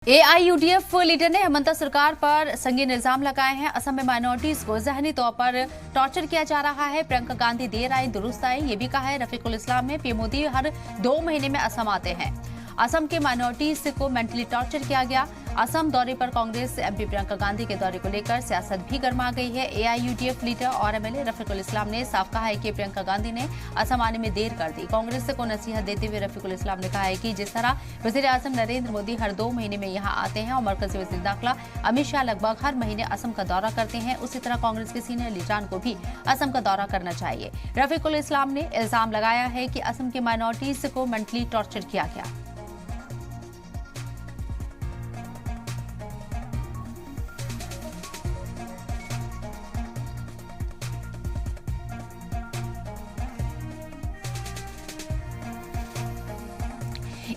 AIUDF leader ने हेमंत सरकार पर संगीन इल्जाम लगाए हैं। असम में माइनॉरिटीज को जहनी तौर पर टॉर्चर किया जा रहा है। प्रियंका गांधी देर आए दुरुस्त आए, ये भी कहा है। रफीकुल इस्लाम में पीएम मोदी हर 2 महीने में असम आते हैं। असम के माइनॉरिटीज को मेंटली टॉर्चर किया गया। असम दौरे पर कांग्रेस एमपी प्रियंका गांधी के दौरे को लेकर सियासत भी गर्मा गई है। एआईयूडीएफ लीडर और एमएलए रफीकुल इस्लाम ने साफ कहा है कि प्रियंका गांधी ने असम आने में देर कर दी। कांग्रेस को नसीहत देते हुए रफीकुल इस्लाम ने कहा है कि जिस तरह वजीर आजम नरेंद्र मोदी हर 2 महीने में यहां आते हैं और मरकजी वजीर दाखिला अमित शाह लगभग हर महीने असम का दौरा करते हैं, उसी तरह कांग्रेस के सीनियर लीडरान को भी असम का दौरा करना चाहिए। रफीकुल इस्लाम ने इल्जाम लगाया है कि असम के माइनॉरिटीज को मेंटली टॉर्चर किया गया।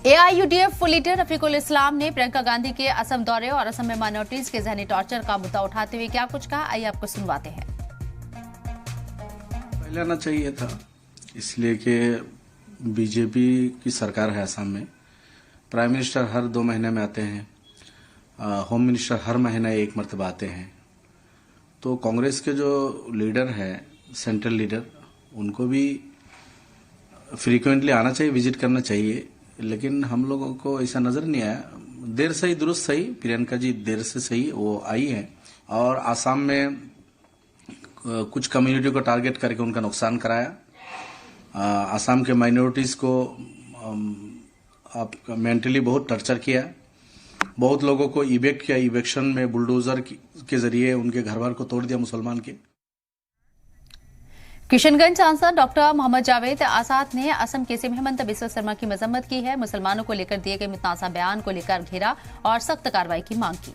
एआईयूडीएफ लीडर रफीकुल इस्लाम ने प्रियंका गांधी के असम दौरे और असम में माइनॉरिटीज के जहनी टॉर्चर का मुद्दा उठाते हुए क्या कुछ कहा, आइए आपको सुनवाते हैं। पहले आना चाहिए था, इसलिए कि बीजेपी की सरकार है असम में। प्राइम मिनिस्टर हर 2 महीने में आते हैं, होम मिनिस्टर हर महीने एक मरतबा आते हैं। तो कांग्रेस के जो लीडर है, सेंट्रल लीडर, उनको भी फ्रीक्वेंटली आना चाहिए, विजिट करना चाहिए। लेकिन हम लोगों को ऐसा नजर नहीं आया। देर सही दुरुस्त सही, प्रियंका जी देर से सही वो आई हैं और आसाम में कुछ कम्युनिटी को टारगेट करके उनका नुकसान कराया। आसाम के माइनॉरिटीज को मेंटली बहुत टॉर्चर किया। बहुत लोगों को इवेक्ट किया, इवेक्शन में बुलडोजर के जरिए उनके घर बार को तोड़ दिया मुसलमान के। किशनगंज सांसद डॉक्टर मोहम्मद जावेद आजाद ने असम के सीएम हेमंत बिस्वा शर्मा की मजम्मत की है। मुसलमानों को लेकर दिए गए मुतनाज़ा बयान को लेकर घेरा और सख्त कार्रवाई की मांग की।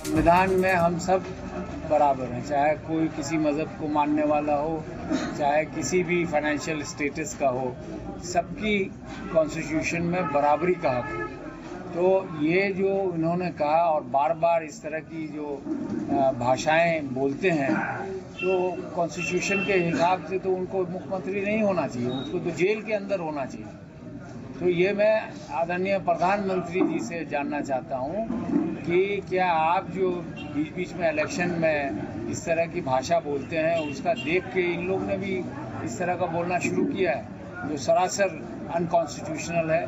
संविधान में हम सब बराबर हैं, चाहे कोई किसी मजहब को मानने वाला हो, चाहे किसी भी फाइनेंशियल स्टेटस का हो, सबकी कॉन्स्टिट्यूशन में बराबरी का हक है। तो ये जो इन्होंने कहा और बार बार इस तरह की जो भाषाएं बोलते हैं, तो कॉन्स्टिट्यूशन के हिसाब से तो उनको मुख्यमंत्री नहीं होना चाहिए, उसको तो जेल के अंदर होना चाहिए। तो ये मैं आदरणीय प्रधानमंत्री जी से जानना चाहता हूँ कि क्या आप जो बीच बीच में इलेक्शन में इस तरह की भाषा बोलते हैं, उसका देख के इन लोग ने भी इस तरह का बोलना शुरू किया है, जो सरासर अनकॉन्स्टिट्यूशनल है।